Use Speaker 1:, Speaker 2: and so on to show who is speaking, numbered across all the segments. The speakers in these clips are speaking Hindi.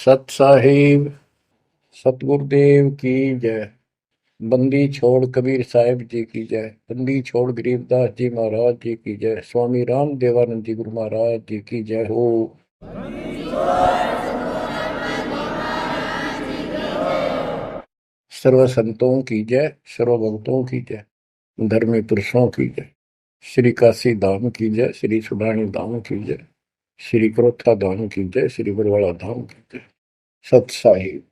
Speaker 1: सत साहिब सतगुरुदेव की जय। बंदी छोड़ कबीर साहिब जी की जय। बंदी छोड़ गरीबदास जी महाराज जी की जय। स्वामी राम देवानंद जी गुरु महाराज जी की जय हो। सर्व संतों की जय, सर्व भक्तों की जय, धर्मी पुरुषों की जय। श्री काशी धाम की जय, श्री सुडानी धाम की जय, श्री क्रोथा धाम की जय, श्री बरवाड़ा धाम की जय। सत साहिब।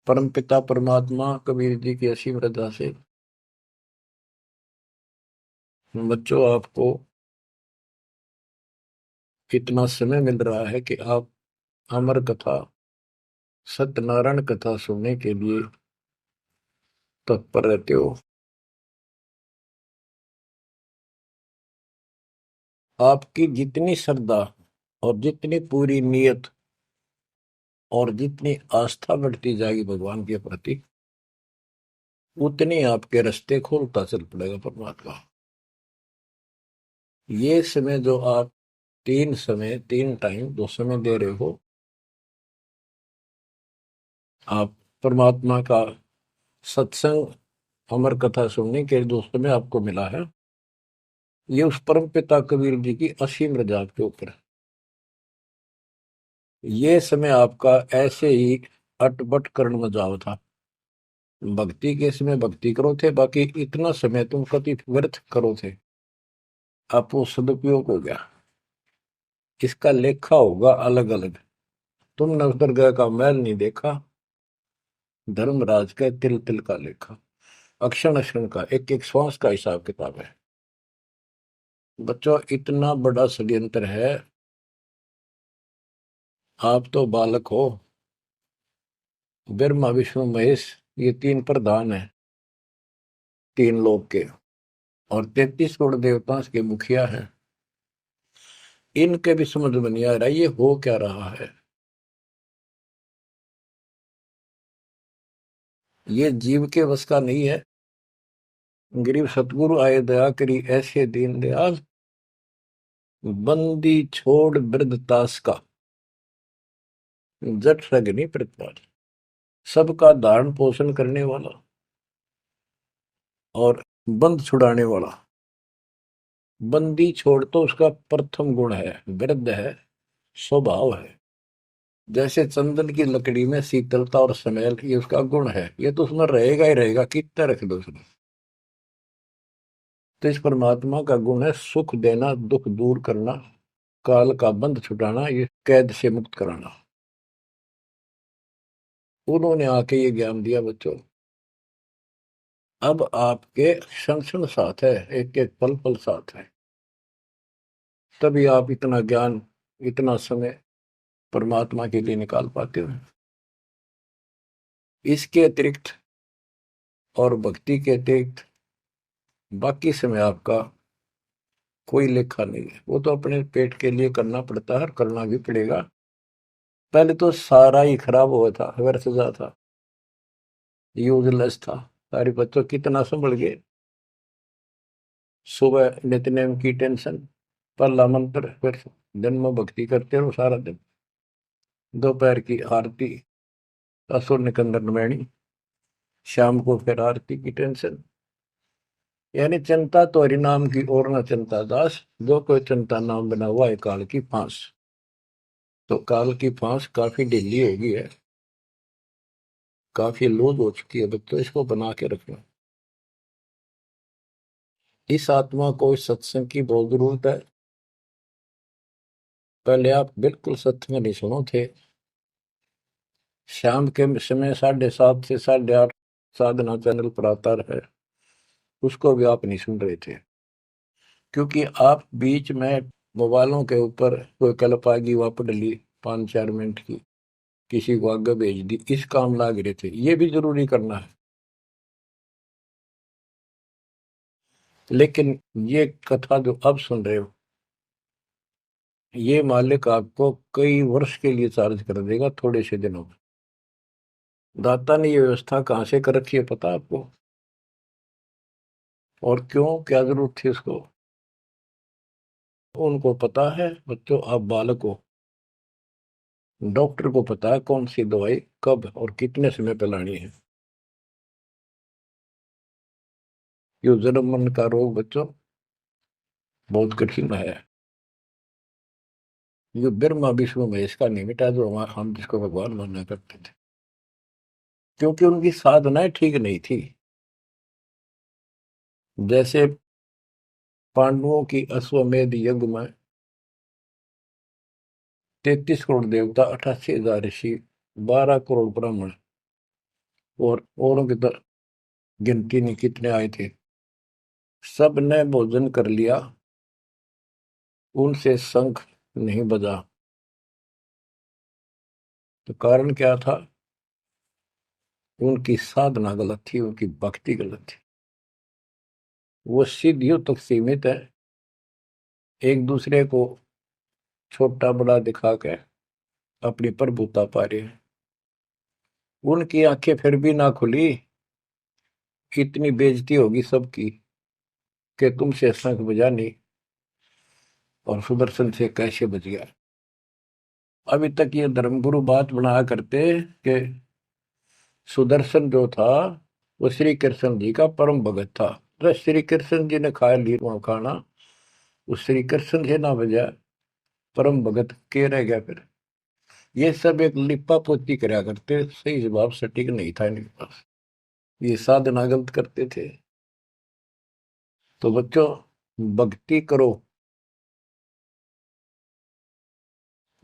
Speaker 1: परम पिता परमात्मा कबीर जी की असीम रजा से बच्चों आपको इतना समय मिल रहा है कि आप अमर कथा, सत्यनारायण कथा सुनने के लिए तत्पर रहते हो। आपकी जितनी श्रद्धा और जितनी पूरी नियत और जितनी आस्था बढ़ती जाएगी भगवान के प्रति, उतनी आपके रास्ते खोलता चल पड़ेगा परमात्मा। ये समय जो आप तीन टाइम दो समय दे रहे हो, आप परमात्मा का सत्संग अमर कथा सुनने के जो समय आपको मिला है, ये उस परम पिता कबीर जी की असीम रजा के ऊपर है। ये समय आपका ऐसे ही अटपट कर्ण में जाओ था। भक्ति के समय भक्ति करो थे, बाकी इतना समय तुम कति व्यर्थ करो थे, आप वो सदुपयोग हो गया। इसका लेखा होगा अलग अलग। तुमने उस दरगाह का मैल नहीं देखा, धर्मराज का तिल तिल का लेखा, अक्षण अक्षण का, एक एक श्वास का हिसाब किताब है। बच्चों, इतना बड़ा षड्यंत्र है। आप तो बालक हो। ब्रह्मा विष्णु महेश, ये तीन प्रधान है तीन लोक के, और 33 करोड़ देवता के मुखिया हैं। इनके भी समझ में नहीं आ रहा ये हो क्या रहा है। ये जीव के वश का नहीं है। गरीब सतगुरु आए दया करी ऐसे दीन दयाल, बंदी छोड़ वृद्धतास का, जट रगनी प्रतिपाल। सबका धारण पोषण करने वाला और बंद छुड़ाने वाला। बंदी छोड़ तो उसका प्रथम गुण है, वृद्ध है, स्वभाव है। जैसे चंदन की लकड़ी में शीतलता और स्मेल, ये उसका गुण है। ये तो उसमें रहेगा ही रहेगा, कितना रख दो उसमें। तो इस परमात्मा का गुण है सुख देना, दुख दूर करना, काल का बंध छुटाना, ये कैद से मुक्त कराना। उन्होंने आके ये ज्ञान दिया बच्चों। अब आपके क्षण क्षण साथ है, एक एक पल पल साथ है। तभी आप इतना ज्ञान, इतना समय परमात्मा के लिए निकाल पाते हो। इसके अतिरिक्त और भक्ति के अतिरिक्त बाकी समय आपका कोई लेखा नहीं है। वो तो अपने पेट के लिए करना पड़ता है और करना भी पड़ेगा। पहले तो सारा ही खराब हुआ था, व्यर्थ जा था, यूजलेस था। सारे बच्चों कितना संभल गए। सुबह नित्यनेम की टेंशन, पहला मंत्र, फिर दिन में भक्ति करते रहो सारा दिन, दोपहर की आरती, असुर निकंदन नमैनी, शाम को फिर आरती की टेंशन। यानी चिंता तो हरि नाम की और न चिंता दास, जो कोई चिंता नाम बना हुआ है काल की फांस। तो काल की फांस काफी ढीली हो गई है, काफी लूज हो चुकी है बच्चों, इसको बना के रखना। इस आत्मा को इस सत्संग की बहुत जरूरत है। पहले आप बिल्कुल सत्संग नहीं सुनो थे। शाम के समय 7:30 से 8:30 साधना चैनल पर आता है, उसको भी आप नहीं सुन रहे थे, क्योंकि आप बीच में मोबाइलों के ऊपर कोई कल्प आ गई, वापस डली 5-4 मिनट की, किसी को आगे भेज दी, इस काम लाग रहे थे। ये भी जरूरी करना है, लेकिन ये कथा जो अब सुन रहे हो, ये मालिक आपको कई वर्ष के लिए चार्ज कर देगा थोड़े से दिनों में। दाता ने ये व्यवस्था कहां से कर रखी है पता आपको? और क्यों, क्या जरूरत थी उसको? उनको पता है बच्चों, आप बालक हो, डॉक्टर को पता है कौन सी दवाई कब और कितने समय पे लानी है। ये जन्म मन का रोग बच्चों बहुत कठिन है। ये ब्रह्मा विष्णु महेश का नहीं मिटा जो हम जिसको भगवान माना करते थे, क्योंकि उनकी साधनाएं ठीक नहीं थी। जैसे पांडवों की अश्वमेध यज्ञ में 33 करोड़ देवता, 88,000 ऋषि, 12 करोड़ ब्राह्मण और औरों की तो गिनती नहीं कितने आए थे, सब ने भोजन कर लिया, उनसे शंख नहीं बजा। तो कारण क्या था? उनकी साधना गलत थी, उनकी भक्ति गलत थी। वो सिद्धियों तक सीमित है, एक दूसरे को छोटा बड़ा दिखा के अपनी प्रभुता पा रहे हैं। उनकी आंखें फिर भी ना खुली, इतनी बेइज्जती होगी सबकी कि तुमसे शंख बजा नहीं और सुदर्शन से कैसे बच गया। अभी तक ये धर्मगुरु बात बनाया करते कि सुदर्शन जो था वो श्री कृष्ण जी का परम भगत था, तो श्री कृष्ण जी ने खा ली वहां खाना, उस श्री कृष्ण से ना बजा, परम भगत के रह गया फिर। ये सब एक लिपा पोती कराया करते, सही जवाब सटीक नहीं था इनके पास, ये साधना गलत करते थे। तो बच्चों भक्ति करो,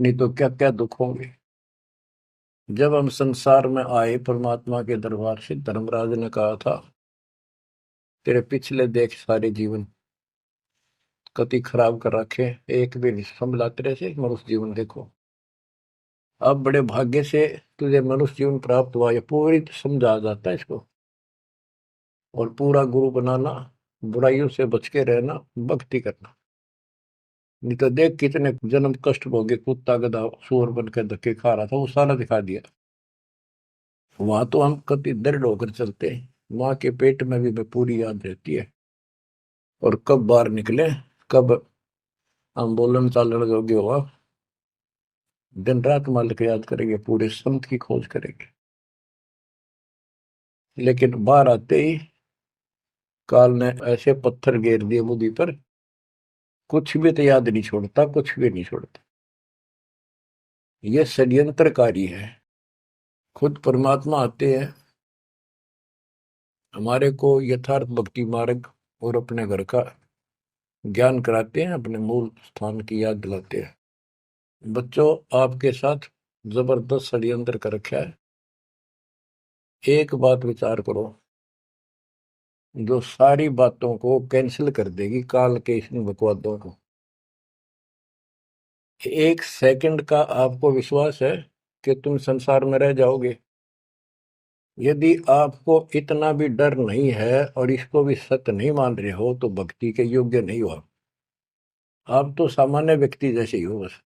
Speaker 1: नहीं तो क्या क्या दुख होंगे। जब हम संसार में आए परमात्मा के दरबार से, धर्मराज ने कहा था तेरे पिछले देख सारे जीवन कति खराब कर रखे, एक भी नहीं संभला तेरे से, मनुष्य जीवन देखो। अब बड़े भाग्य से तुझे मनुष्य जीवन प्राप्त हुआ, ये पूरी समझा जाता है इसको। और पूरा गुरु बनाना, बुराइयों से बच के रहना, भक्ति करना। नहीं तो देख कितने जन्म कष्ट भोगे, कुत्ता गधा सुअर बन के धक्के खा रहा था, वो सारा दिखा दिया। वहां तो हम कति दृढ़ होकर चलते हैं, माँ के पेट में भी मैं पूरी याद रहती है। और कब बाहर निकले, कब हम बोलन चालन योग्य हुआ, दिन रात मालिक याद करेंगे, पूरे संत की खोज करेंगे। लेकिन बाहर आते ही काल ने ऐसे पत्थर घेर दिए बुद्धि पर, कुछ भी तो याद नहीं छोड़ता, कुछ भी नहीं छोड़ता। ये षड्यंत्रकारी है। खुद परमात्मा आते हैं, हमारे को यथार्थ भक्ति मार्ग और अपने घर का ज्ञान कराते हैं, अपने मूल स्थान की याद दिलाते हैं। बच्चों आपके साथ जबरदस्त षड्यंत्र कर रखा है। एक बात विचार करो जो सारी बातों को कैंसिल कर देगी, काल के इन बकवादों को। एक सेकंड का आपको विश्वास है कि तुम संसार में रह जाओगे? यदि आपको इतना भी डर नहीं है और इसको भी सत्य नहीं मान रहे हो तो भक्ति के योग्य नहीं हो आप तो सामान्य व्यक्ति जैसे ही हो बस।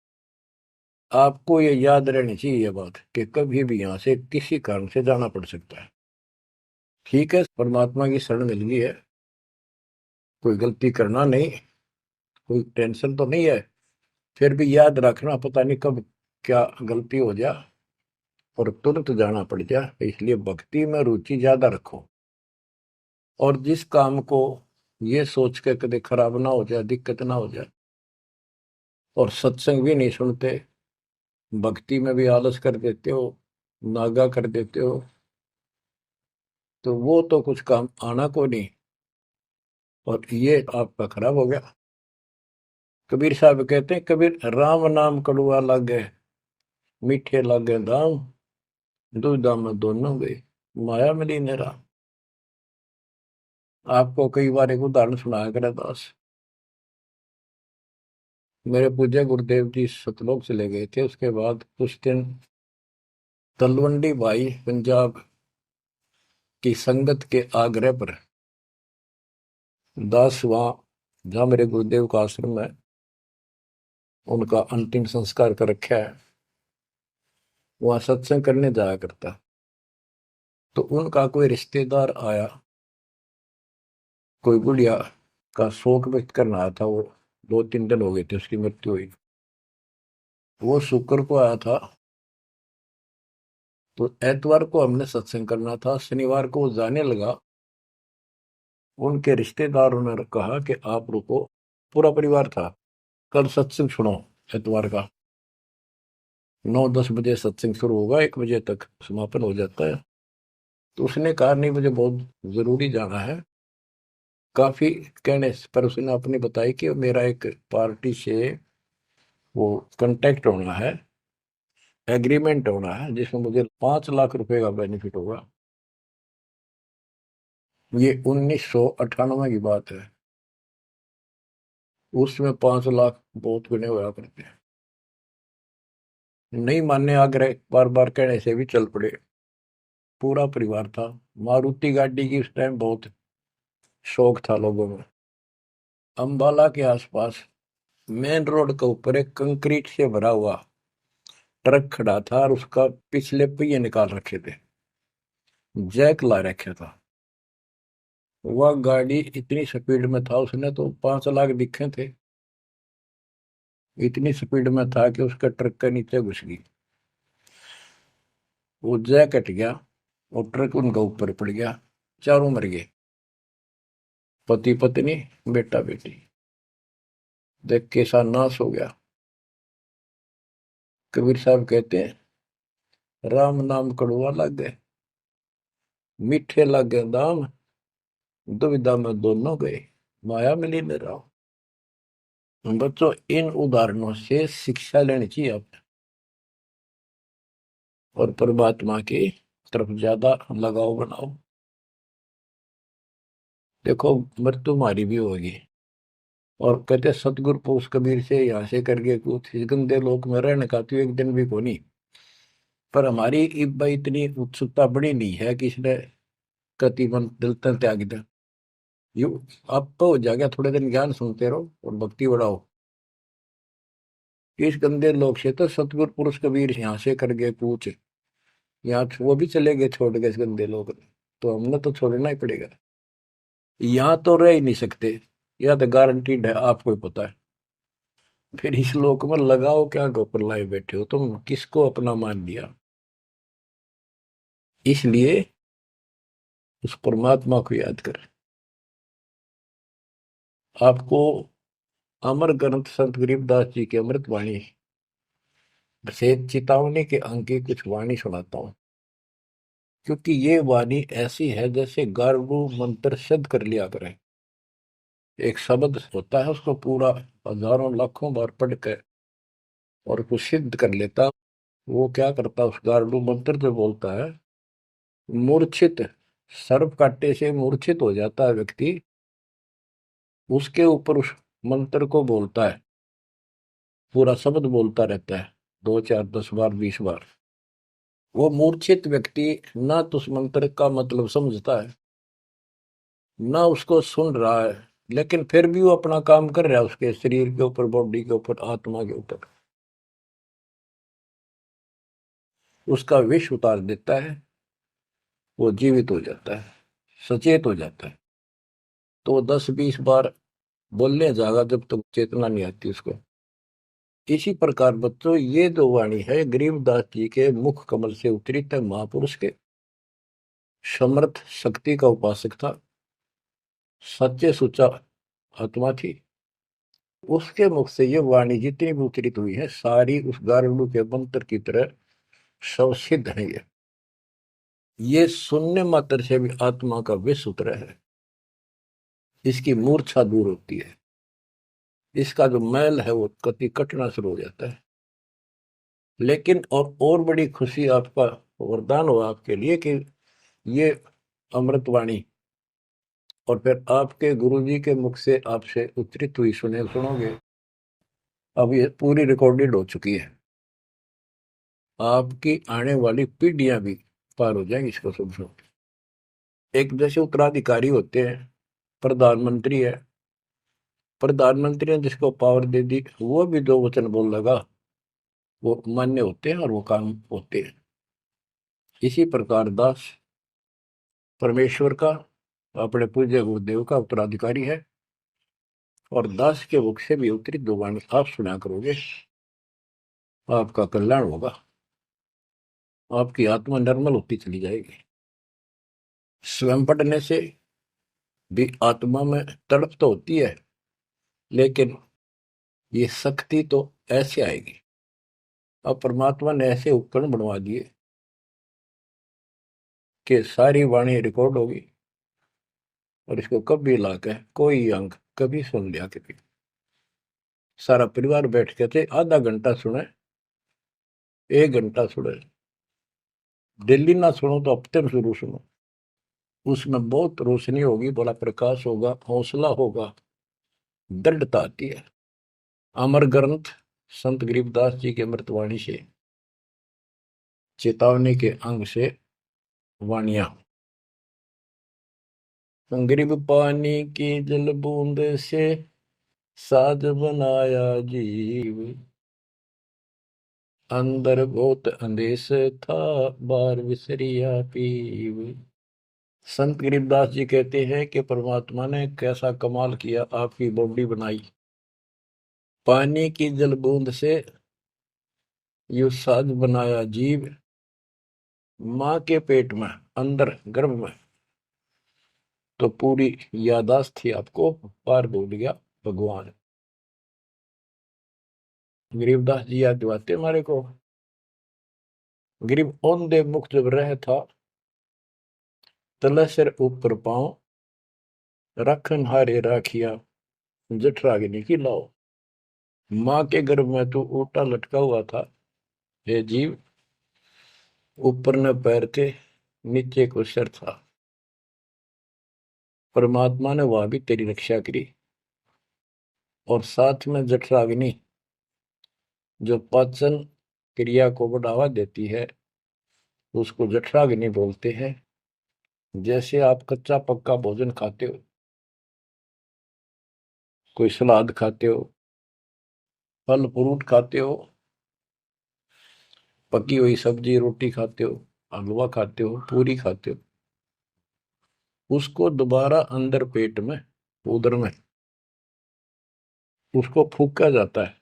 Speaker 1: आपको ये याद रहनी चाहिए ये बात कि कभी भी यहां से किसी कारण से जाना पड़ सकता है। ठीक है, परमात्मा की शरण मिल गई है, कोई गलती करना नहीं, कोई टेंशन तो नहीं है। फिर भी याद रखना, पता नहीं कब क्या गलती हो जाए और तुरंत जाना पड़ जाए, इसलिए भक्ति में रुचि ज्यादा रखो। और जिस काम को ये सोच के कभी खराब ना हो जाए, दिक्कत ना हो जाए, और सत्संग भी नहीं सुनते, भक्ति में भी आलस कर देते हो, नागा कर देते हो, तो वो तो कुछ काम आना को नहीं, और ये आपका खराब हो गया। कबीर साहब कहते हैं, कबीर राम नाम कड़ुआ लागे, मीठे लागे दाम, दुविधा में दोनों गए, माया मिली ने राम। आपको कई बार एक उदाहरण सुनाया करे दास। मेरे पूज्य गुरुदेव जी सतलोक चले गए थे, उसके बाद कुछ दिन तलवंडी भाई पंजाब की संगत के आग्रह पर दास वहां, जहाँ मेरे गुरुदेव का आश्रम है, उनका अंतिम संस्कार कर रखा है, वहां सत्संग करने जाया करता। तो उनका कोई रिश्तेदार आया, कोई बुढ़िया का शोक व्यक्त करना आया था, वो 2-3 दिन हो गए थे उसकी मृत्यु हुई। वो शुक्र को आया था, तो एतवार को हमने सत्संग करना था, शनिवार को वो जाने लगा। उनके रिश्तेदारों ने कहा कि आप रुको, पूरा परिवार था, कल सत्संग सुनो एतवार का। 9-10 बजे सत्संग शुरू होगा, 1 बजे तक समापन हो जाता है। तो उसने कहा नहीं, मुझे बहुत जरूरी जाना है। काफी कहने पर उसने अपनी बताई कि मेरा एक पार्टी से वो कांटेक्ट होना है, एग्रीमेंट होना है, जिसमें मुझे 5 लाख रुपए का बेनिफिट होगा। ये 1998 की बात है। उसमें 5 लाख बहुत गिने हुआ करते हैं। नहीं मानने आग्रह बार बार कहने से भी चल पड़े। पूरा परिवार था। मारुति गाड़ी की उस टाइम बहुत शौक था लोगों में। अंबाला के आसपास मेन रोड के ऊपर एक कंक्रीट से भरा हुआ ट्रक खड़ा था और उसका पिछले पहिए निकाल रखे थे, जैक ला रखा था। वह गाड़ी इतनी स्पीड में था, उसने तो 5 लाख दिखे थे। इतनी स्पीड में था कि उसका ट्रक के नीचे घुस गई। वो जैक कट गया और ट्रक उनका ऊपर पड़ गया। चारों मर गए, पति पत्नी बेटा बेटी। देख कैसा नाश हो गया। कबीर साहब कहते हैं, राम नाम कड़वा लग गए, मीठे लग गए दाम, दुविधा में दोनों गए, माया मिली न राम। बच्चों, इन उदाहरणों से शिक्षा लेनी चाहिए आप, और परमात्मा की तरफ ज्यादा लगाव बनाओ। देखो, मृत्यु हमारी भी होगी। और कहते सतगुरु पुरुष कबीर से यहाँ से करके कुछ इस गंदे लोक में रहने का तो एक दिन भी को नहीं। पर हमारी इब्बा इतनी उत्सुकता बड़ी नहीं है कि इसने कति मन दिल तन त्याग दे। यू आप तो हो जाएगा, थोड़े दिन ज्ञान सुनते रहो और भक्ति बढ़ाओ। इस गंदे लोग से तो सतगुरु पुरुष कबीर यहाँ से करके पूछ, यहाँ वो भी चले गए छोड़ के इस गंदे लोग। तो हमने तो छोड़ना ही पड़ेगा। यहाँ तो रह ही नहीं सकते, यह तो गारंटीड है, आपको ही पता है। फिर इस लोक में लगाओ क्या, गोपर लाए बैठे हो तुम, किसको अपना मान लिया। इसलिए उस परमात्मा को याद कर। आपको अमर ग्रंथ संत गरीबदास जी की अमृत वाणी से चेतावनी के अंक की कुछ वाणी सुनाता हूं। क्योंकि ये वाणी ऐसी है जैसे गारगू मंत्र सिद्ध कर लिया करें। एक शब्द होता है, उसको पूरा हजारों लाखों बार पढ़ कर और उसको सिद्ध कर लेता। वो क्या करता, उस गारडू मंत्र जो बोलता है, मूर्छित सर्प काटे से मूर्छित हो जाता है व्यक्ति, उसके ऊपर उस मंत्र को बोलता है, पूरा शब्द बोलता रहता है, 2 4 10 बार 20 बार। वो मूर्छित व्यक्ति ना तो उस मंत्र का मतलब समझता है, ना उसको सुन रहा है, लेकिन फिर भी वो अपना काम कर रहा है, उसके शरीर के ऊपर, बॉडी के ऊपर, आत्मा के ऊपर। उसका विष उतार देता है, वो जीवित हो जाता है, सचेत हो जाता है। तो वो 10 20 बार बोलने जाएगा जब तक चेतना नहीं आती उसको। इसी प्रकार बच्चों, ये जो वाणी है गरीबदास जी के मुख कमल से उतरी तक, महापुरुष के समर्थ शक्ति का उपासक था, सच्चे सुचा आत्मा थी। उसके मुख से ये वाणी जितनी भी उतरित हुई है, सारी उस गारुड़ के मंत्र की तरह सब सिद्ध है। ये सुनने मात्र से भी आत्मा का विष उतरा है, इसकी मूर्छा दूर होती है, इसका जो मैल है वो कति कटना शुरू हो जाता है। लेकिन और बड़ी खुशी आपका वरदान हो आपके लिए कि ये अमृतवाणी और फिर आपके गुरु जी के मुख से आपसे उच्चरित हुई सुनोगे। अब ये पूरी रिकॉर्डेड हो चुकी है, आपकी आने वाली पीढ़ियां भी पार हो जाएंगी इसको सुन सुन। एक जैसे उत्तराधिकारी होते हैं, प्रधानमंत्री है, प्रधानमंत्री ने जिसको पावर दे दी, वो भी जो वचन बोल लगा वो मान्य होते हैं और वो काम होते हैं। इसी प्रकार दास परमेश्वर का, अपने पूज्य गुरुदेव का उत्तराधिकारी है, और दास के मुख से भी उत्तरित दो वाणी आप सुना करोगे, आपका कल्याण होगा। आपकी आत्मा निर्मल होती चली जाएगी। स्वयं पढ़ने से भी आत्मा में तड़प तो होती है, लेकिन ये शक्ति तो ऐसे आएगी। अब परमात्मा ने ऐसे उपकरण बनवा दिए कि सारी वाणी रिकॉर्ड होगी, और इसको कभी लाके कोई अंग कभी सुन लिया कभी, सारा परिवार बैठ के थे, आधा घंटा सुने, 1 घंटा सुने, डेली ना सुनो तो हफ्ते में शुरू सुनो, उसमें बहुत रोशनी होगी, बड़ा प्रकाश होगा, हौसला होगा, दृढ़ता आती है। अमर ग्रंथ संत गरीबदास जी के अमृतवाणी से, चेतावनी के अंग से वाणियां। गरीब पानी की जल बूंद से साज बनाया जीव, अंदर बहुत अंदेश था, बार विसरिया पीव। संत गरीबदास जी कहते हैं कि परमात्मा ने कैसा कमाल किया, आपकी बॉडी बनाई, पानी की जल बूंद से यू साज बनाया जीव, माँ के पेट में अंदर गर्भ में तो पूरी यादाश्त थी आपको, पार बोल गया भगवान। गरीबदास जी याद दिवाते हमारे को। गरीब औंधे मुख जब रह था, तले सिर ऊपर पांव, रखन हारे राखिया, जठराग्नि की लाओ। माँ के गर्भ में तू उल्टा लटका हुआ था हे जीव, ऊपर न पैर थे, नीचे को सिर था। परमात्मा ने वहां भी तेरी रक्षा करी, और साथ में जठराग्नि जो पाचन क्रिया को बढ़ावा देती है, उसको जठराग्नि बोलते हैं। जैसे आप कच्चा पक्का भोजन खाते हो, कोई सलाद खाते हो, फल फ्रूट खाते हो, पकी हुई सब्जी रोटी खाते हो, हलवा खाते हो, पूरी खाते हो, उसको दोबारा अंदर पेट में, उदर में, उसको फूका जाता है।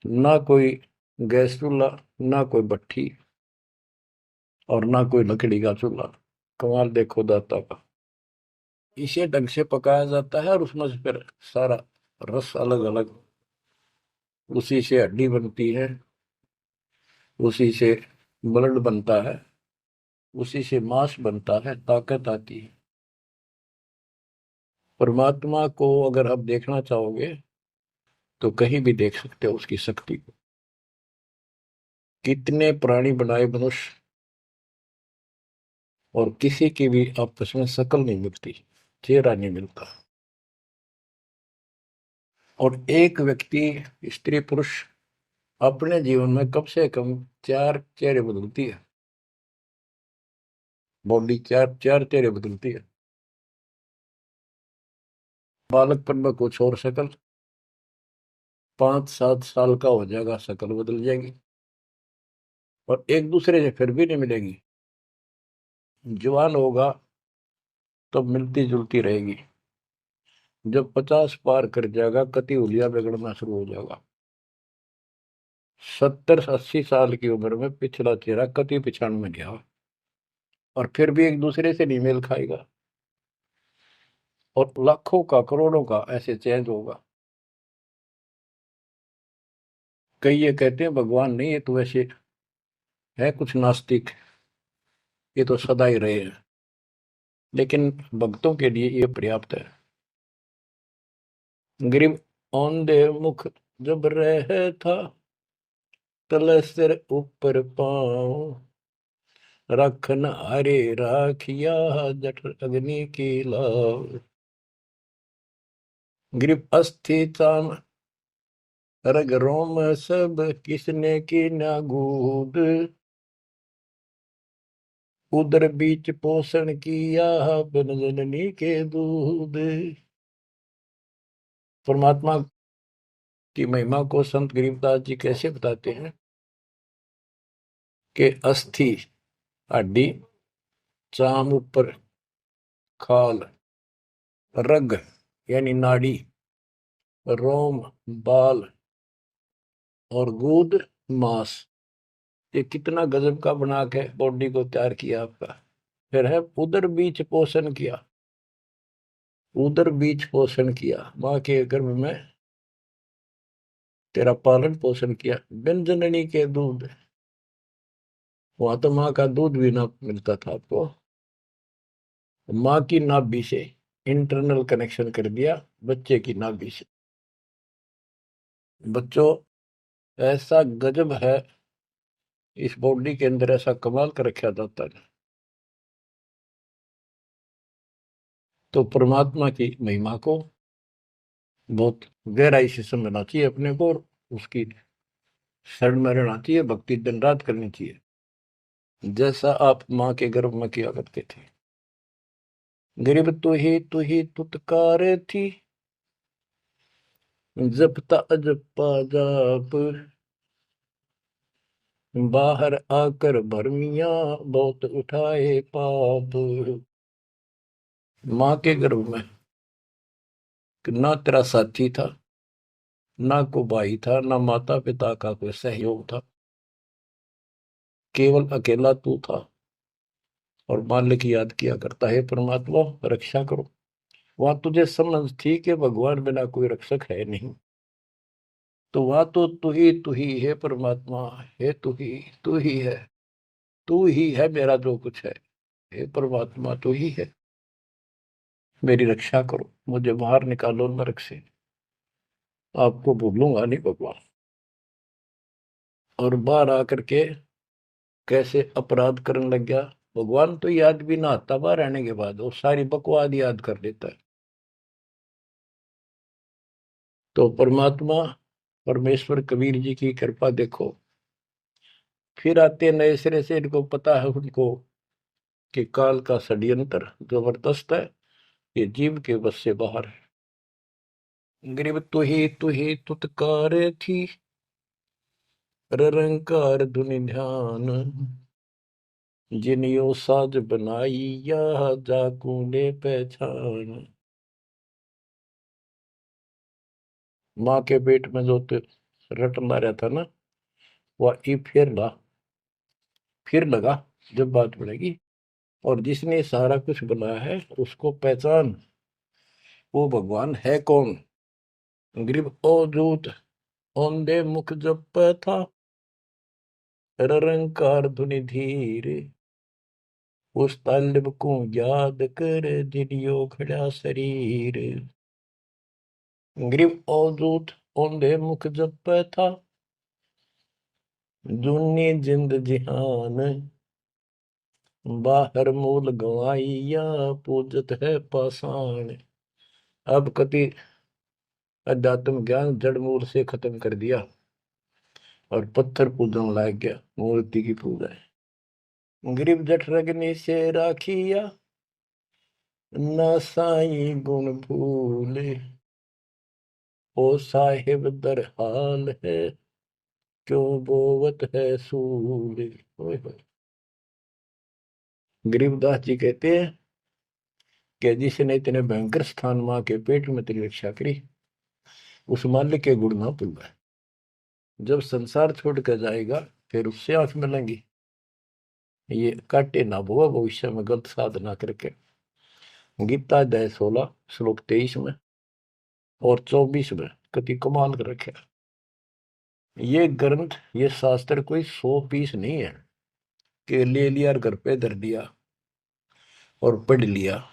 Speaker 1: ना कोई गैस चूल्हा, ना कोई भट्ठी, और ना कोई लकड़ी का चूल्हा। कमाल देखो दाता का। इसे ढंग से पकाया जाता है, और उसमें से फिर सारा रस अलग अलग, उसी से हड्डी बनती है, उसी से ब्लड बनता है, उसी से मांस बनता है, ताकत आती है। परमात्मा को अगर आप देखना चाहोगे तो कहीं भी देख सकते हो उसकी शक्ति को। कितने प्राणी बनाए मनुष्य, और किसी की भी आपस में शकल नहीं मिलती, चेहरा नहीं मिलता। और एक व्यक्ति, स्त्री पुरुष, अपने जीवन में कम से कम 4 चेहरे बदलती है। बॉडी 4 चेहरे बदलती है। बालकपन में कुछ और शक्ल, 5-7 साल का हो जाएगा शक्ल बदल जाएगी, और एक दूसरे से फिर भी नहीं मिलेगी। जवान होगा तो मिलती जुलती रहेगी, जब 50 पार कर जाएगा कति उलिया बिगड़ना शुरू हो जाएगा। 70-80 साल की उम्र में पिछला चेहरा कति पिछाड़ में गया, और फिर भी एक दूसरे से नहीं मेल खाएगा, और लाखों का करोड़ों का ऐसे चेंज होगा। कई ये कहते हैं भगवान नहीं, ये तो वैसे है कुछ नास्तिक, ये तो सदा ही रहे हैं, लेकिन भक्तों के लिए ये पर्याप्त है। गरीब औंधे मुख जब रह था, तले सिर ऊपर पाँव, रखन हरे राखिया, जठ अग्नि की लाव। गरीब अस्थि चाम रग रोम सब, किसने की ना गूद, उदर बीच पोषण किया, बिन जननी के दूध। परमात्मा की महिमा को संत गरीबदास जी कैसे बताते हैं कि अस्थि हड्डी, चाम ऊपर खाल, रग यानी नाड़ी, रोम बाल, और गूद मांस, ये कितना गजब का बना के बॉडी को तैयार किया आपका। फिर है उदर बीच पोषण किया, उदर बीच पोषण किया, माँ के गर्भ में तेरा पालन पोषण किया। बिन जननी के दूध, वहां तो माँ का दूध भी ना मिलता था आपको, माँ की नाभि से इंटरनल कनेक्शन कर दिया बच्चे की नाभि से। बच्चों, ऐसा गजब है इस बॉडी के अंदर, ऐसा कमाल कर रखा जाता है। तो परमात्मा की महिमा को बहुत गहराई से समझना चाहिए अपने को, और उसकी शरण में रहना चाहिए, भक्ति दिन रात करनी चाहिए, जैसा आप माँ के गर्भ में किया करते थे। गरीब तू ही तुतकार थी, जपता अजपा जाप, बाहर आकर भरमिया बहुत उठाए पाप। माँ के गर्भ में ना तेरा साथी था, ना को भाई था, ना माता पिता का कोई सहयोग था, केवल अकेला तू था। और मालिक याद किया करता है, परमात्मा रक्षा करो। वहां तुझे समझ थी कि भगवान बिना कोई रक्षक है नहीं, तो वहां तो तू ही है परमात्मा, है तू ही है, तू ही है मेरा जो कुछ है। हे परमात्मा तू ही है, मेरी रक्षा करो, मुझे बाहर निकालो नरक से, आपको भूलूंगा नहीं भगवान। और बाहर आकर के कैसे अपराध करने लग गया भगवान, तो याद भी ना आता बाहर रहने के बाद, वो सारी बकवाद याद कर लेता है। तो परमात्मा परमेश्वर कबीर जी की कृपा देखो, फिर आते नए सिरे से, इनको पता है उनको कि काल का षड्यंत्र जबरदस्त है, ये जीव के बस से बाहर है। गरीब तू ही तुतकार थी, रंकार धुनि ध्यान, जिनियो साज बनाई या जाकूने पहचान। माँ के पेट में जो रटना रहता ना, वह ई फिर लगा जब बात बढ़ेगी, और जिसने सारा कुछ बनाया है उसको पहचान, वो भगवान है कौन। गरीब ओ दूत औंधे मुख जप था, रंकार धुनि धीर, उस तालिब को याद कर जिनियो खड़ा शरीर। गरीब ओ दूत औंधे मुख जप था, दुनी जिंद जिहान, बाहर मूल गवाइया पूजत है पाषाण। अब कति अध्यात्म ज्ञान जड़ मूल से खत्म कर दिया और पत्थर पूजन लाग गया, मूर्ति की पूजा है। गरीब जठ रगनी से राखिया, ना साई गुण भूले, ओ साहिब दर हाल है, क्यों बोवत है सूले। गरीबदास जी कहते हैं कि जिसने इतने भयंकर स्थान मां के पेट में तेरी रक्षा करी, उस मालिक के गुण ना भूलना। जब संसार छोड़ कर जाएगा फिर उससे आंख मिलेंगी, ये काटे ना बोआ भविष्य में गलत साधना करके। गीता अध्याय 16 श्लोक 23 में और 24 में कति कमाल कर रखे। ये ग्रंथ, ये शास्त्र कोई 100 पीस नहीं है कि ले लिया और घर पे धर दिया और पढ़ लिया।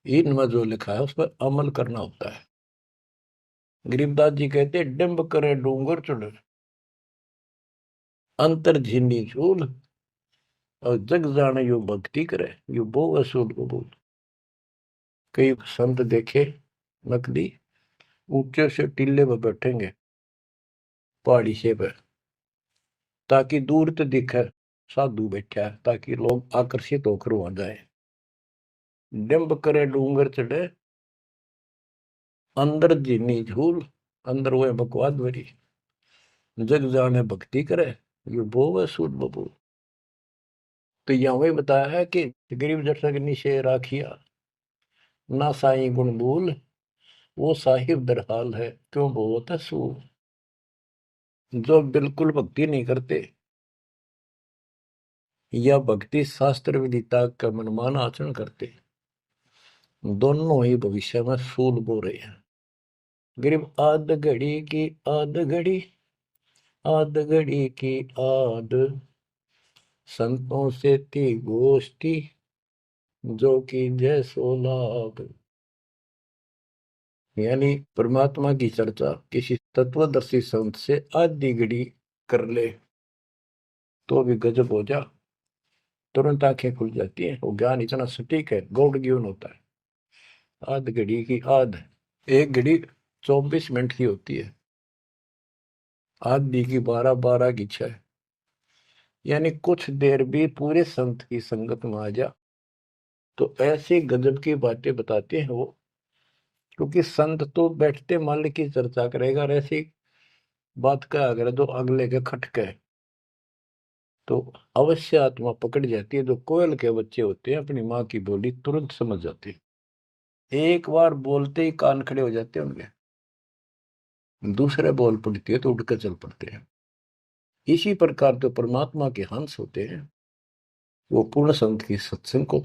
Speaker 1: इनमें जो लिखा है उस पर अमल करना होता है। गरीबदास जी कहते डिंब करे डूंगर चुड़, अंतर झिन्नी झूल, और जग जाने यो भक्ति करे, यो बो असूल कबूल। कई संत देखे नकली ऊंचे से टीले पर बैठेंगे पहाड़ी से पे, ताकि दूर तो दिखे साधु बैठा है, ताकि लोग आकर्षित होकर वहां जाए। डिंब करे डूंगर चढ़े, अंदर जीनी झूल, अंदर वो बकवाद भरी, जग जाने भक्ति करे, ये बो सूद बबूल। तो यहाँ वही बताया है कि गरीब जठरग निशे राखिया, ना साई गुण भूल, वो साहिब दरहाल है, क्यों बोत है सूल। जो बिल्कुल भक्ति नहीं करते या भक्ति शास्त्र विदिता का मनमान आचरण करते, दोनों ही भविष्य में सूल बो रहे हैं। गरीब आध घड़ी की आध घड़ी, आध घड़ी की आध, संतों से थी गोष्ठी, जो कि जय सो लाभ। यानी परमात्मा की चर्चा किसी तत्वदर्शी संत से आधी घड़ी कर ले तो भी गजब हो जा, तुरंत आंखें खुल जाती हैं। वो ज्ञान इतना सटीक है, गॉड गिवन होता है। आध घड़ी की आध, एक घड़ी 24 मिनट की होती है, आधी की 12, 12 की 6। यानी कुछ देर भी पूरे संत की संगत में आ जा तो ऐसी गजब की बातें बताते हैं वो। क्योंकि संत तो बैठते माल की चर्चा करेगा, और ऐसी बात का अगर जो अगले के खटके तो अवश्य आत्मा पकड़ जाती है। जो कोयल के बच्चे होते हैं अपनी माँ की बोली तुरंत समझ जाते हैं, एक बार बोलते ही कान खड़े हो जाते हैं उनके। दूसरे बोल पड़ती है तो उठकर चल पड़ते हैं। इसी प्रकार जो परमात्मा के हंस होते हैं वो पूर्ण संत की सत्संग को,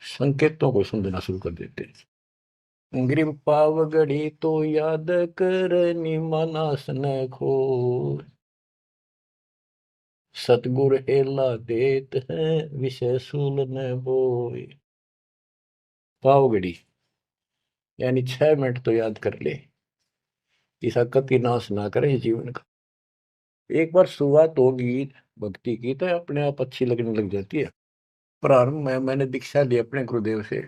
Speaker 1: संकेतों को समझना शुरू कर देते हैं। ग्रीव पावगढ़ी तो याद करनी मानस न खो, सतगुर हेला देत है विषय सूल न बोए। पावगढ़ी यानी 6 मिनट तो याद कर ले, ऐसा कति नाश ना करे जीवन का। एक बार शुरुआत होगी भक्ति की तो अपने आप अच्छी लगने लग जाती है। प्रारंभ में मैंने दीक्षा ली अपने गुरुदेव से,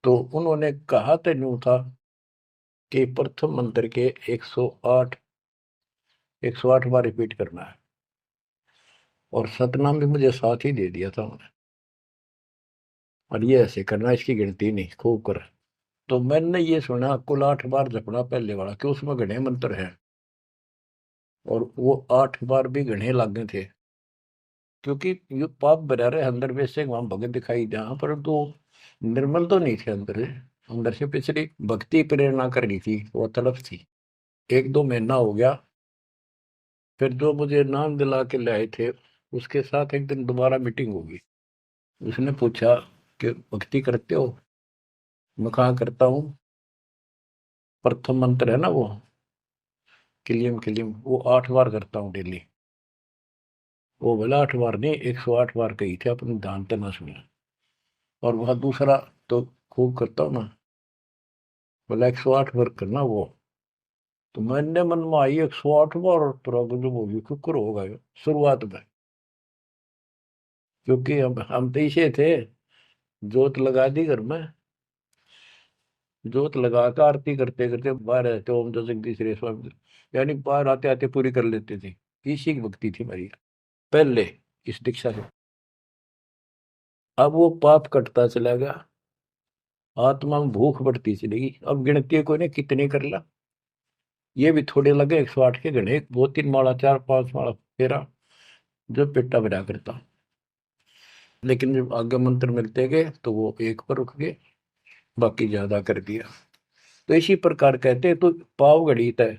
Speaker 1: तो उन्होंने कहा तो यूं था कि प्रथम मंत्र के 108 बार रिपीट करना है, और सतनाम भी मुझे साथ ही दे दिया था उन्होंने, और ये ऐसे करना, इसकी गिनती नहीं, खूब कर। तो मैंने ये सुना कुल 8 बार जपना पहले वाला, कि उसमें घने मंत्र हैं, और वो 8 बार भी घने लागे थे। क्योंकि ये पाप भरा रहे अंदर में से वहां भगत दिखाई जहां पर तो निर्मल तो नहीं थे अंदर से। अंदर से पिछली भक्ति प्रेरणा कर रही थी, वो तड़प थी। 1-2 महीना हो गया, फिर जो मुझे नाम दिला के लाए थे उसके साथ एक दिन दोबारा मीटिंग होगी। उसने पूछा कि भक्ति करते हो? मैं कहा करता हूँ। प्रथम मंत्र है ना वो, किलियम किलियम, वो 8 बार करता हूँ डेली। वो बोला 8 बार नहीं, 108 बार कही थे, अपने ध्यान से ना सुना। और वह दूसरा तो खूब करता हूँ ना, बोला 108 बार करना वो। तो मैंने मन में आई 108 बार, और तुरंत जो होगी कुकर होगा ये शुरुआत में। क्योंकि हम तो इसे थे, जोत लगा दी घर में, जोत लगा कर आरती करते करते बाहर रहते, ओम जो जगदीश रे स्वामी, यानी बाहर आते आते पूरी कर लेते थे। इसी की भक्ति थी मेरी पहले, इस दीक्षा से। अब वो पाप कटता चला गया, आत्मा में भूख बढ़ती चलेगी। अब गिनती को ने कितने कर ला, ये भी थोड़े लगे 108 के गणे, 2-3 माला 4-5 माला फेरा जो पेटा भरा करता। लेकिन जब आगे मंत्र मिलते गए तो वो एक पर रुक गए, बाकी ज्यादा कर दिया। तो इसी प्रकार कहते हैं, तो पाव घड़ी तय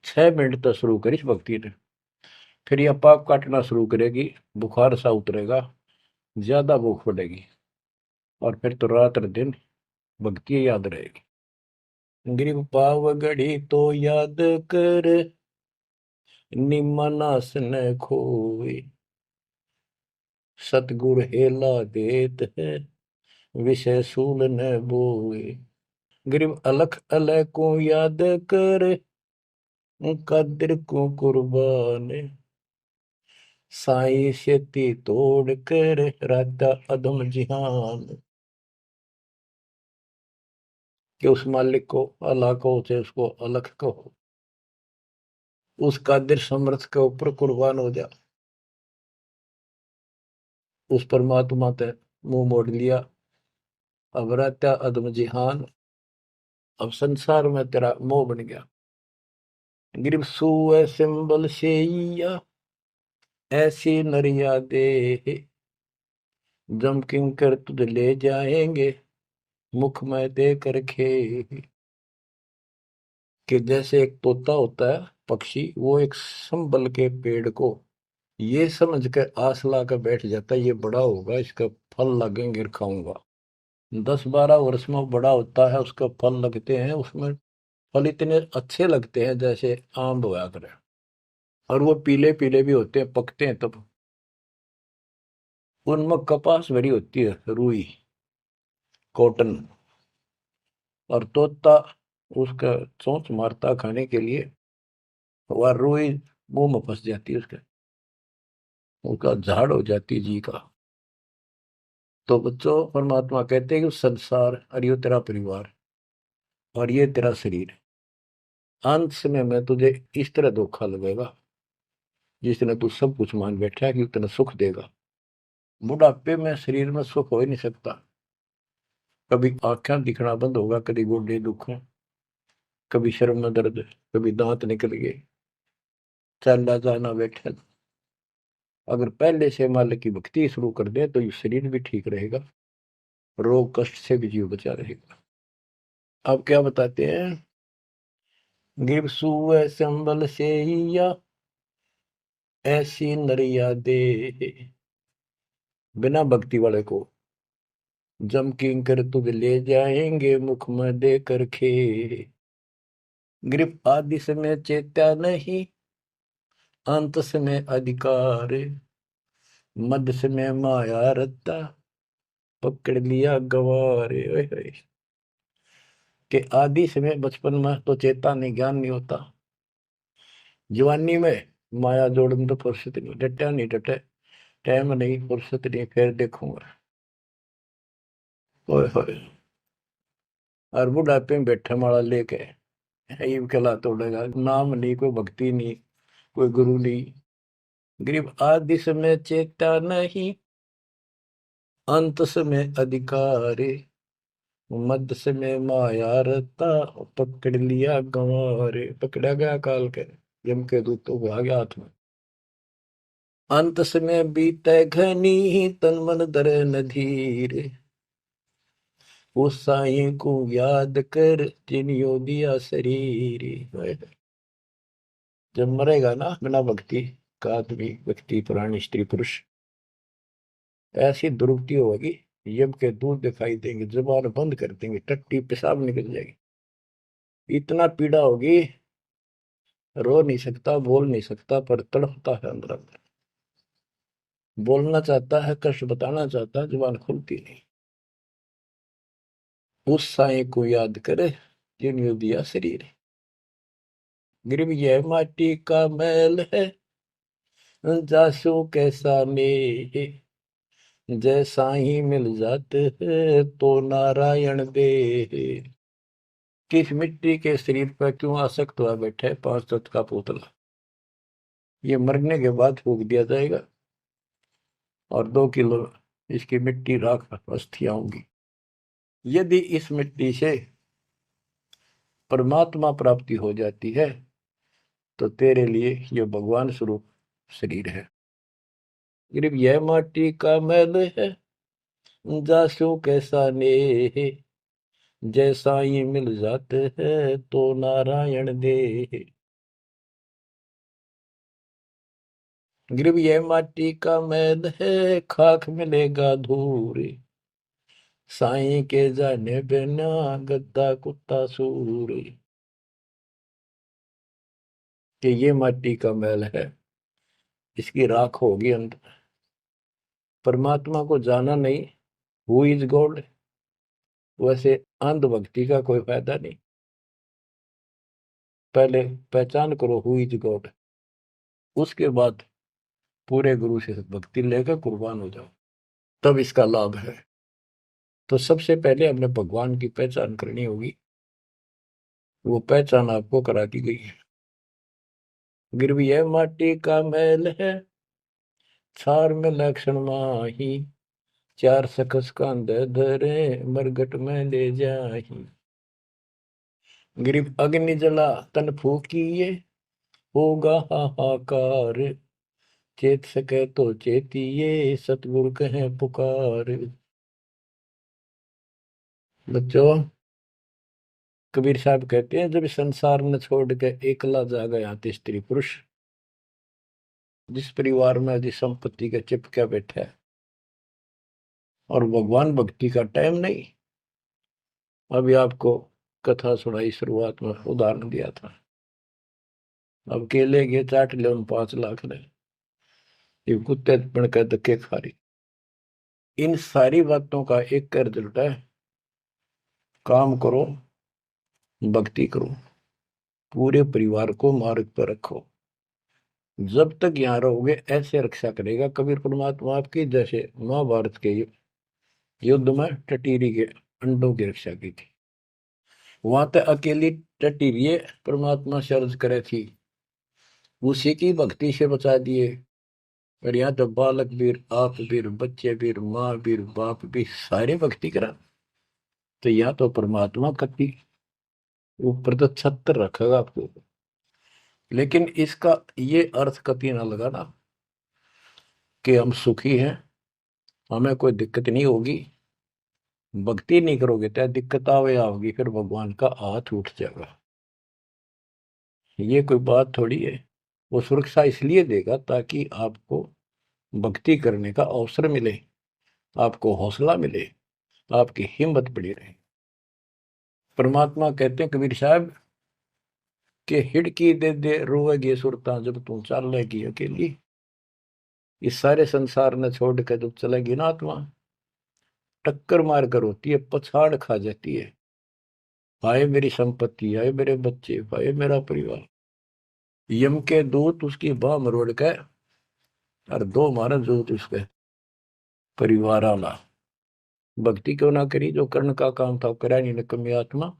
Speaker 1: 6 मिनट तक शुरू करी इस भक्ति ने, फिर यह पाप काटना शुरू करेगी, बुखार सा उतरेगा, ज्यादा भूख बढ़ेगी, और फिर तो रात दिन भक्ति याद रहेगी। ग्रीव पाव घड़ी तो याद कर निमनास न खोए, सतगुर हेला देत है विषय सूल न बोए। ग्रीव अलख अलय को याद कर, कदर को कुर्बान, साई शेती तोड़ कर राता अदम जिहान। कि उस मालिक को अल्लाह को से उसको अलख कहो, उस कादिर समर्थ के ऊपर कुर्बान हो जा। उस परमात्मा ते मुंह मोड़ लिया, अब रहता अदम जिहान, अब संसार में तेरा मोह बन गया। गिरव सुए सिंबल शेया, ऐसी नरिया दे, जम किंकर तुझ ले जाएंगे मुख में दे कर खे। कि जैसे एक तोता होता है पक्षी, वो एक संबल के पेड़ को ये समझ के आस ला कर बैठ जाता है ये बड़ा होगा, इसका फल लगेंगे खाऊंगा। 10-12 वर्ष में वो बड़ा होता है, उसका फल लगते हैं, उसमें फल इतने अच्छे लगते हैं जैसे आम होया करे, और वो पीले पीले भी होते हैं, पकते हैं तब। उनमें कपास भरी होती है, रुई, कॉटन, और तोता उसका चोंच मारता खाने के लिए, वह रुई मुंह में फंस जाती है उसके, उसका झाड़ हो जाती है जी का। तो बच्चों, परमात्मा कहते हैं कि संसार और ये तेरा परिवार और ये तेरा शरीर, अंत समय में तुझे इस तरह धोखा लगेगा जिसने तू सब कुछ मान बैठा है कि उतना सुख देगा। बुढ़ापे में शरीर में सुख हो ही नहीं सकता। कभी आंखें दिखना बंद होगा, कभी गोडे दुख, कभी शर्म में दर्द, कभी दांत निकल गए, चलना जाना बैठे। अगर पहले से मालिक की भक्ति शुरू कर दे तो ये शरीर भी ठीक रहेगा, रोग कष्ट से भी जीव बचा रहेगा। अब क्या बताते हैं, गिर सुअ संबल से या ऐसी नरिया दे, बिना भक्ति वाले को जम किंकर तुझ ले जाएंगे मुख में दे कर खे। ग्रिप आदि समय चेत्या नहीं, अंत समय अधिकार, मध्य समय माया रत्ता, पकड़ लिया गवारे। ओए होए। कि आदि समय बचपन में तो चेता नहीं, ज्ञान नहीं होता, जवानी में माया जोड़न तो फुर्सत नहीं, डटा नहीं डटे, टाइम नहीं, फुर्सत नहीं, फिर देखूंगा। ओए होए। और बुढ़ापे में बैठे माला लेके ये कहला तोड़ेगा, नाम नहीं, कोई भक्ति नहीं, कोई गुरु नहीं। गरीब आदि समय चेता नहीं, अंत समय अधिकारी, मध्य समय माया रता, पकड़ लिया गंवारे। पकड़ा गया काल के, यम के दूतों को आ गया हाथ में। अंत समय बीते घनी, तन मन धरे न धीर, उस साईं को याद कर जिनियो दिया शरीर। जब मरेगा ना बिना भक्ति का आदमी, व्यक्ति, प्राणी, स्त्री, पुरुष, ऐसी दुर्गति होगी, यम के दूध दिखाई देंगे, जुबान बंद कर देंगे, टट्टी पेशाब निकल जाएगी, इतना पीड़ा होगी, रो नहीं सकता, बोल नहीं सकता, पर तड़पता है अंदर अंदर, बोलना चाहता है, कष्ट बताना चाहता है, जुबान खुलती नहीं। उस साईं को याद करे जिन्होंने दिया शरीर। गिरव यह माटी का मैल है, जासू कैसा ने, जैसा ही मिल जाते हैं तो नारायण दे। किस मिट्टी के शरीर पर क्यों आसक्त हुआ बैठे 5 तत्व का पुतला, ये मरने के बाद फूक दिया जाएगा, और 2 किलो इसकी मिट्टी राख अस्थियां होंगी। यदि इस मिट्टी से परमात्मा प्राप्ति हो जाती है तो तेरे लिए ये भगवान स्वरूप शरीर है। सिर्फ यह माटी का मैल है, जासू कैसा ने, जैसा ही मिल जाते हैं तो नारायण दे। गिरव यह माटी का मैल है, खाक मिलेगा धूल, साईं के जाने बिना गद्दा कुत्ता सूर। कि ये माटी का मैल है, इसकी राख होगी अंत। परमात्मा को जाना नहीं, हु इज गॉड, वैसे अंधभक्ति का कोई फायदा नहीं। पहले पहचान करो हु इज गॉड, उसके बाद पूरे गुरु से भक्ति लेकर कुर्बान हो जाओ, तब इसका लाभ है। तो सबसे पहले हमने भगवान की पहचान करनी होगी, वो पहचान आपको करा दी गई है। गिरवी है माटी का मैल है, छार में लक्षण माही, चार सकस कांद धरे मरगट में ले जाही। गिरिव अग्नि जला तन फूकिए, होगा हाहाकार, चेत सके तो चेतिए, सतगुरु कहे पुकार। बच्चों, कबीर साहब कहते हैं जब संसार न छोड़ के एकला जा गया स्त्री पुरुष, जिस परिवार में जिस संपत्ति के चिपके बैठे है, और भगवान भक्ति का टाइम नहीं। अभी आपको कथा सुनाई, शुरुआत में उदाहरण दिया था। अब केले के चाट ले, उन 5 लाख ने, ये कुत्ते बन कर धक्के खा रही। इन सारी बातों का एक कर रिजल्ट है, काम करो, भक्ति करो, पूरे परिवार को मार्ग पर रखो। जब तक यहाँ रहोगे ऐसे रक्षा करेगा कबीर परमात्मा आपकी, जैसे महाभारत के युद्ध में टटीरी के अंडों की रक्षा की थी। वहां तक अकेली टटीरी परमात्मा शर्ज करे थी, उसी की भक्ति से बचा दिए। और यहाँ तो बालक वीर, आप वीर, बच्चे वीर, माँ वीर, बाप भी सारे भक्ति करा। तो यहाँ तो परमात्मा कति ऊपर तो छत्र रखेगा आपको। लेकिन इसका ये अर्थ कभी ना लगाना कि हम सुखी हैं, हमें कोई दिक्कत नहीं होगी। भक्ति नहीं करोगे तो दिक्कत आवे आओगी, फिर भगवान का हाथ उठ जाएगा। ये कोई बात थोड़ी है। वो सुरक्षा इसलिए देगा ताकि आपको भक्ति करने का अवसर मिले, आपको हौसला मिले, आपकी हिम्मत बड़ी रहे। परमात्मा कहते हैं कबीर साहब कि हिड़की दे दे रोएगी सुरता, जब तू चलेगी अकेली। इस सारे संसार ने छोड़ कर जब चलेगी ना आत्मा, टक्कर मार कर होती है, पछाड़ खा जाती है। हाय मेरी संपत्ति, हाय मेरे बच्चे, हाय मेरा परिवार। यम के दूत उसकी बाह मरोड़ के और दो मारा दूत उसके परिवार आला। भक्ति क्यों ना करी, जो कर्ण का काम था करा नहीं निकम्मी आत्मा।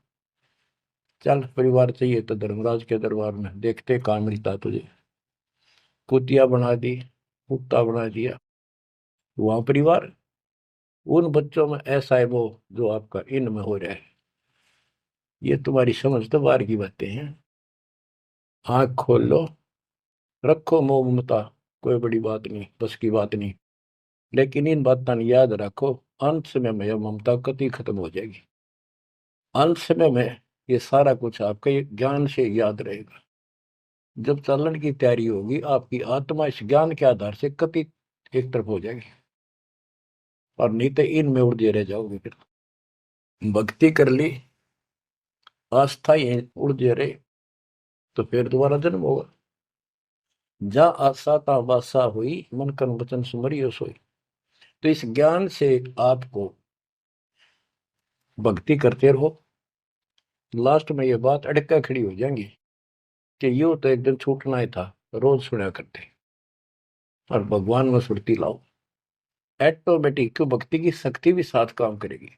Speaker 1: चल परिवार चाहिए तो धर्मराज के दरबार में देखते कहाँ मिलता तुझे। कुतिया बना दी, कुत्ता बना दिया। वहां परिवार, उन बच्चों में ऐसा है वो जो आपका इनमें हो रहा है। ये तुम्हारी समझ तो बाहर की बातें हैं। आंख खोल लो, रखो मोह ममता, कोई बड़ी बात नहीं, बस की बात नहीं। लेकिन इन बातों याद रखो, अंत समय में यह ममता कति खत्म हो जाएगी। अंत समय में ये सारा कुछ आपके ज्ञान से याद रहेगा। जब चलन की तैयारी होगी, आपकी आत्मा इस ज्ञान के आधार से कति एक तरफ हो जाएगी, और नहीं तो इनमें उलझे रह जाओगे। फिर भक्ति कर ली, आस्था ये उलझे रहे, तो फिर दोबारा जन्म होगा। जा आशा ता वासा हुई, मन कर्म वचन सुमरियो सोई। तो इस ज्ञान से आपको भक्ति करते रहो। लास्ट में ये बात अड़का खड़ी हो जाएंगी कि यूं तो एक दिन छूटना ही था, रोज सुना करते। और भगवान में सुरती लाओ, ऑटोमेटिक भक्ति की शक्ति भी साथ काम करेगी।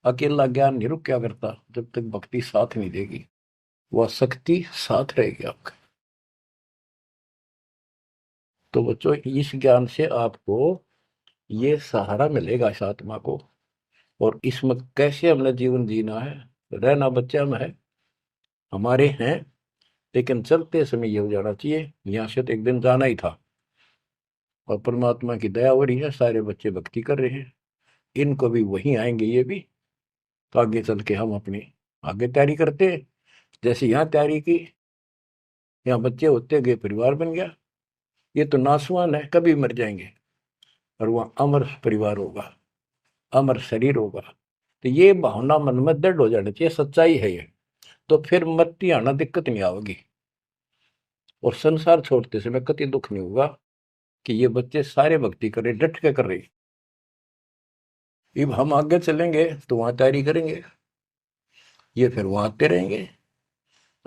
Speaker 1: अकेला ज्ञान नहीं रुक क्या करता, जब तक भक्ति साथ नहीं देगी, वह शक्ति साथ रहेगी आपका। तो बच्चों इस ज्ञान से आपको ये सहारा मिलेगा इस आत्मा को। और इसमें कैसे हमने जीवन जीना है, रहना बच्चा में है, हमारे हैं। लेकिन चलते समय ये हो जाना चाहिए, यहाँ से तो एक दिन जाना ही था। और परमात्मा की दया हो रही है, सारे बच्चे भक्ति कर रहे हैं, इनको भी वहीं आएंगे ये भी। तो आगे चल के हम अपनी आगे तैयारी करते हैं। जैसे यहाँ तैयारी की, यहाँ बच्चे होते गए, परिवार बन गया। ये तो नासवान है, कभी मर जाएंगे, और वहाँ अमर परिवार होगा, अमर शरीर होगा। तो ये भावना मन में दृढ़ हो जानी चाहिए, सच्चाई है ये। तो फिर मरती आना दिक्कत नहीं आवेगी, और संसार छोड़ते समय कति दुख नहीं होगा कि ये बच्चे सारे भक्ति कर रहे, डट के कर रहे। अब हम आगे चलेंगे तो वहां तैयारी करेंगे, ये फिर वहां आते रहेंगे।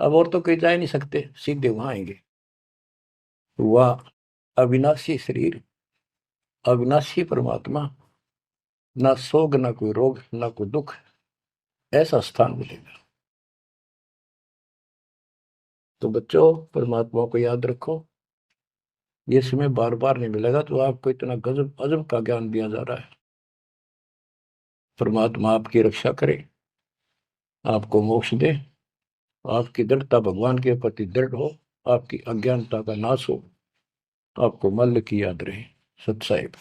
Speaker 1: अब और तो कहीं जा नहीं सकते, सीधे वहां आएंगे। वह अविनाशी शरीर, अविनाशी परमात्मा, ना सोग, ना कोई रोग, ना कोई दुख, ऐसा स्थान मिलेगा। तो बच्चों परमात्मा को याद रखो, ये समय बार बार नहीं मिलेगा। तो आपको इतना गजब अजब का ज्ञान दिया जा रहा है। परमात्मा आपकी रक्षा करे, आपको मोक्ष दे, आपकी दृढ़ता भगवान के प्रति दृढ़ हो, आपकी अज्ञानता का नाश हो, आपको मल्ल की याद रहे। सत साहिब।